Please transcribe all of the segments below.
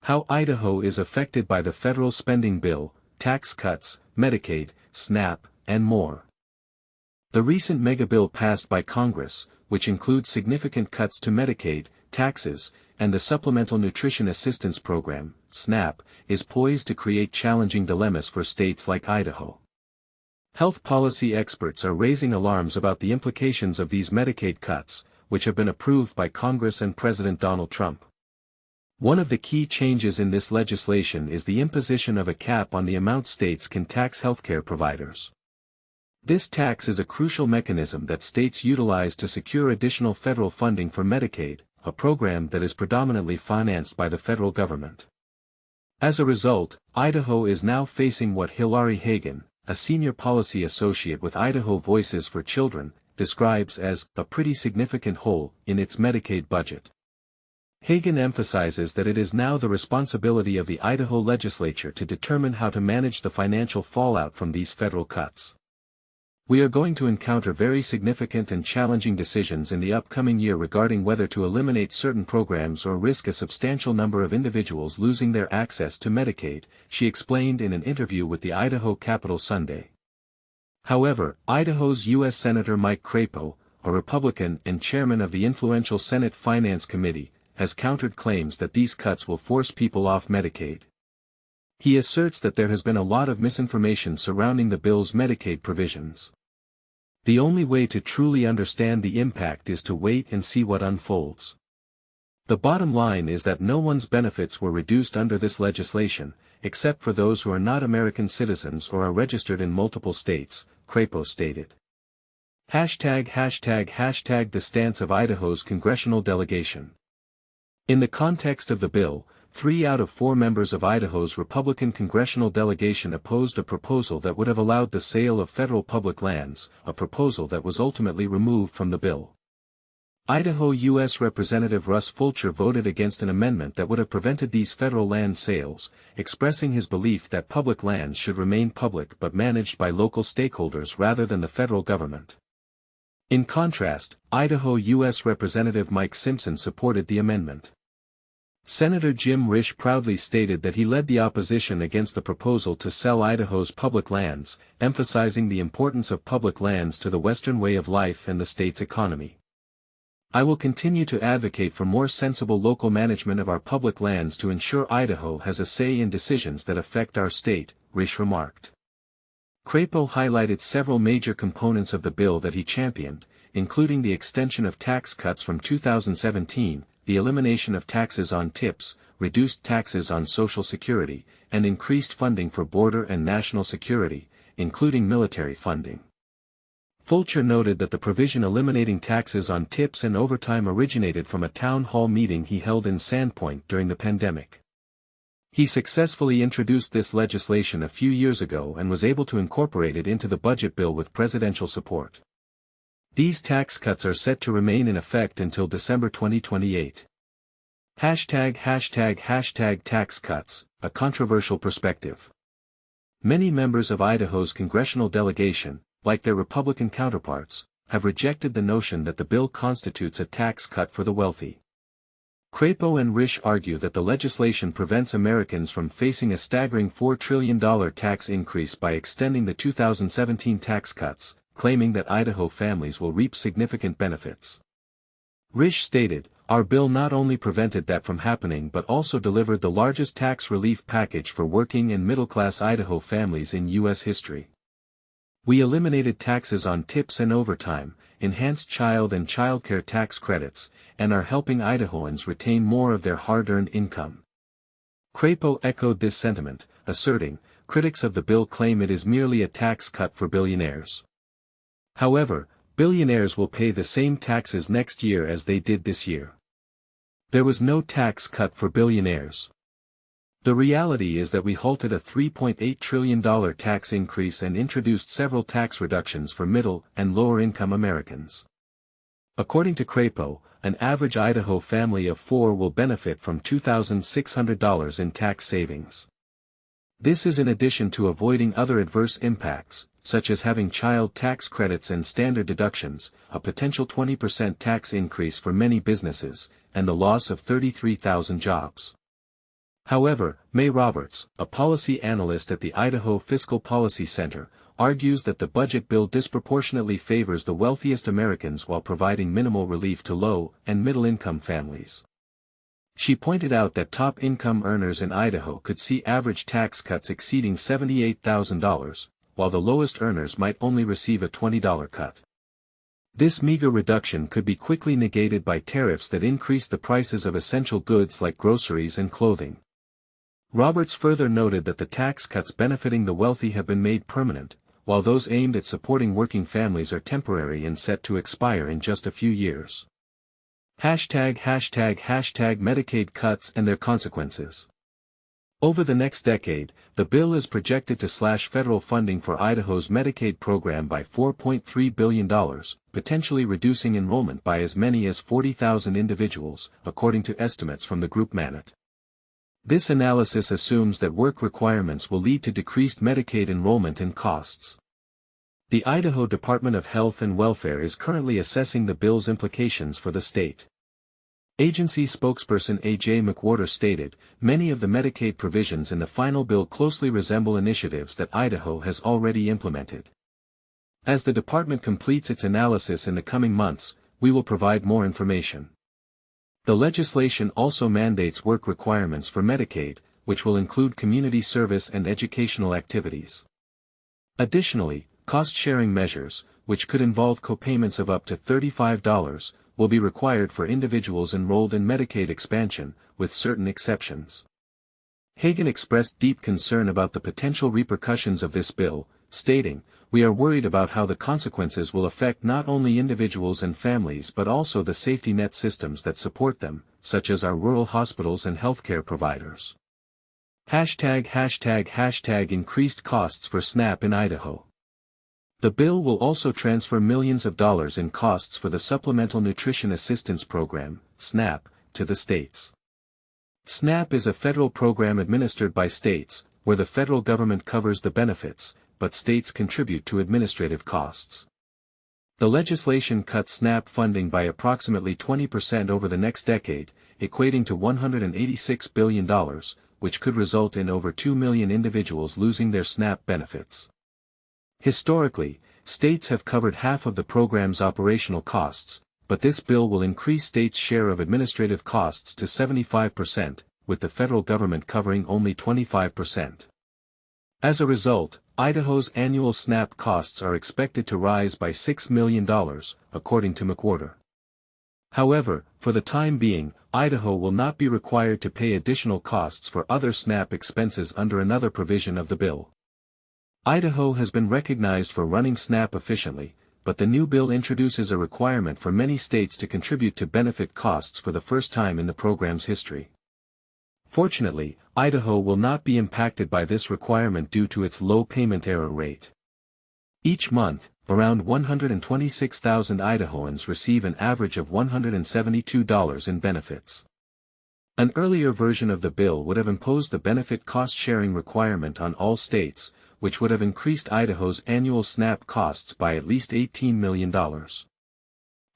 How Idaho is affected by the federal spending bill, tax cuts, Medicaid, SNAP, and more. The recent megabill passed by Congress, which includes significant cuts to Medicaid, taxes, and the Supplemental Nutrition Assistance Program, SNAP, is poised to create challenging dilemmas for states like Idaho. Health policy experts are raising alarms about the implications of these Medicaid cuts, which have been approved by Congress and President Donald Trump. One of the key changes in this legislation is the imposition of a cap on the amount states can tax healthcare providers. This tax is a crucial mechanism that states utilize to secure additional federal funding for Medicaid, a program that is predominantly financed by the federal government. As a result, Idaho is now facing what Hilary Hagan, a senior policy associate with Idaho Voices for Children, describes as a pretty significant hole in its Medicaid budget. Hagan emphasizes that it is now the responsibility of the Idaho legislature to determine how to manage the financial fallout from these federal cuts. We are going to encounter very significant and challenging decisions in the upcoming year regarding whether to eliminate certain programs or risk a substantial number of individuals losing their access to Medicaid, she explained in an interview with the Idaho Capitol Sunday. However, Idaho's U.S. Senator Mike Crapo, a Republican and chairman of the influential Senate Finance Committee, has countered claims that these cuts will force people off Medicaid. He asserts that there has been a lot of misinformation surrounding the bill's Medicaid provisions. The only way to truly understand the impact is to wait and see what unfolds. The bottom line is that no one's benefits were reduced under this legislation, except for those who are not American citizens or are registered in multiple states, Crapo stated. #The stance of Idaho's congressional delegation. In the context of the bill, 3 out of 4 members of Idaho's Republican congressional delegation opposed a proposal that would have allowed the sale of federal public lands, a proposal that was ultimately removed from the bill. Idaho U.S. Representative Russ Fulcher voted against an amendment that would have prevented these federal land sales, expressing his belief that public lands should remain public but managed by local stakeholders rather than the federal government. In contrast, Idaho U.S. Representative Mike Simpson supported the amendment. Senator Jim Risch proudly stated that he led the opposition against the proposal to sell Idaho's public lands, emphasizing the importance of public lands to the Western way of life and the state's economy. I will continue to advocate for more sensible local management of our public lands to ensure Idaho has a say in decisions that affect our state, Risch remarked. Crapo highlighted several major components of the bill that he championed, including the extension of tax cuts from 2017, the elimination of taxes on tips, reduced taxes on Social Security, and increased funding for border and national security, including military funding. Fulcher noted that the provision eliminating taxes on tips and overtime originated from a town hall meeting he held in Sandpoint during the pandemic. He successfully introduced this legislation a few years ago and was able to incorporate it into the budget bill with presidential support. These tax cuts are set to remain in effect until December 2028. #Tax cuts, a controversial perspective. Many members of Idaho's congressional delegation, like their Republican counterparts, have rejected the notion that the bill constitutes a tax cut for the wealthy. Crapo and Risch argue that the legislation prevents Americans from facing a staggering $4 trillion tax increase by extending the 2017 tax cuts, claiming that Idaho families will reap significant benefits. Risch stated, "Our bill not only prevented that from happening but also delivered the largest tax relief package for working and middle-class Idaho families in U.S. history. We eliminated taxes on tips and overtime, enhanced child and childcare tax credits, and are helping Idahoans retain more of their hard-earned income." Crapo echoed this sentiment, asserting, critics of the bill claim it is merely a tax cut for billionaires. However, billionaires will pay the same taxes next year as they did this year. There was no tax cut for billionaires. The reality is that we halted a $3.8 trillion tax increase and introduced several tax reductions for middle and lower-income Americans. According to Crapo, an average Idaho family of 4 will benefit from $2,600 in tax savings. This is in addition to avoiding other adverse impacts, such as having child tax credits and standard deductions, a potential 20% tax increase for many businesses, and the loss of 33,000 jobs. However, May Roberts, a policy analyst at the Idaho Fiscal Policy Center, argues that the budget bill disproportionately favors the wealthiest Americans while providing minimal relief to low- and middle-income families. She pointed out that top-income earners in Idaho could see average tax cuts exceeding $78,000, while the lowest earners might only receive a $20 cut. This meager reduction could be quickly negated by tariffs that increase the prices of essential goods like groceries and clothing. Roberts further noted that the tax cuts benefiting the wealthy have been made permanent, while those aimed at supporting working families are temporary and set to expire in just a few years. Medicaid cuts and their consequences. Over the next decade, the bill is projected to slash federal funding for Idaho's Medicaid program by $4.3 billion, potentially reducing enrollment by as many as 40,000 individuals, according to estimates from the group Manat. This analysis assumes that work requirements will lead to decreased Medicaid enrollment and costs. The Idaho Department of Health and Welfare is currently assessing the bill's implications for the state. Agency spokesperson A.J. McWhorter stated, "Many of the Medicaid provisions in the final bill closely resemble initiatives that Idaho has already implemented. As the department completes its analysis in the coming months, we will provide more information." The legislation also mandates work requirements for Medicaid, which will include community service and educational activities. Additionally, cost-sharing measures, which could involve copayments of up to $35, will be required for individuals enrolled in Medicaid expansion, with certain exceptions. Hagan expressed deep concern about the potential repercussions of this bill, stating, "We are worried about how the consequences will affect not only individuals and families but also the safety net systems that support them, such as our rural hospitals and healthcare providers." Increased costs for SNAP in Idaho. The bill will also transfer millions of dollars in costs for the Supplemental Nutrition Assistance Program, SNAP, to the states. SNAP is a federal program administered by states, where the federal government covers the benefits, but states contribute to administrative costs. The legislation cuts SNAP funding by approximately 20% over the next decade, equating to $186 billion, which could result in over 2 million individuals losing their SNAP benefits. Historically, states have covered half of the program's operational costs, but this bill will increase states' share of administrative costs to 75%, with the federal government covering only 25%. As a result, Idaho's annual SNAP costs are expected to rise by $6 million, according to McWhorter. However, for the time being, Idaho will not be required to pay additional costs for other SNAP expenses under another provision of the bill. Idaho has been recognized for running SNAP efficiently, but the new bill introduces a requirement for many states to contribute to benefit costs for the first time in the program's history. Fortunately, Idaho will not be impacted by this requirement due to its low payment error rate. Each month, around 126,000 Idahoans receive an average of $172 in benefits. An earlier version of the bill would have imposed the benefit cost-sharing requirement on all states, which would have increased Idaho's annual SNAP costs by at least $18 million.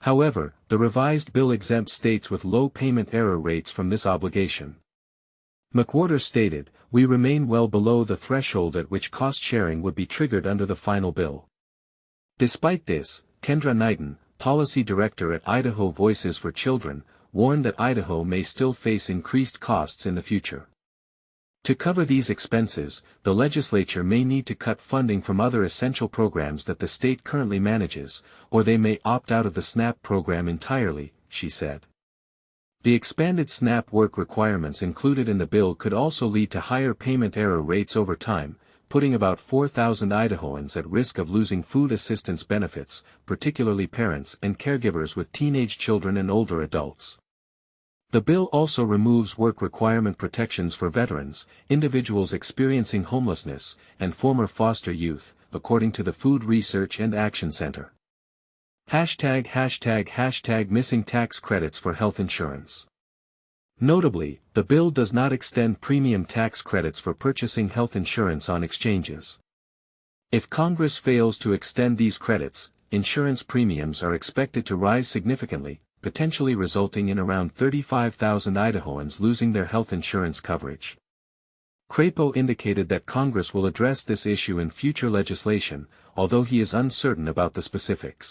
However, the revised bill exempts states with low payment error rates from this obligation. McWhorter stated, "We remain well below the threshold at which cost-sharing would be triggered under the final bill." Despite this, Kendra Knighton, policy director at Idaho Voices for Children, warned that Idaho may still face increased costs in the future. To cover these expenses, the legislature may need to cut funding from other essential programs that the state currently manages, or they may opt out of the SNAP program entirely, she said. The expanded SNAP work requirements included in the bill could also lead to higher payment error rates over time, putting about 4,000 Idahoans at risk of losing food assistance benefits, particularly parents and caregivers with teenage children and older adults. The bill also removes work requirement protections for veterans, individuals experiencing homelessness, and former foster youth, according to the Food Research and Action Center. Missing tax credits for health insurance. Notably, the bill does not extend premium tax credits for purchasing health insurance on exchanges. If Congress fails to extend these credits, insurance premiums are expected to rise significantly, potentially resulting in around 35,000 Idahoans losing their health insurance coverage. Crapo indicated that Congress will address this issue in future legislation, although he is uncertain about the specifics.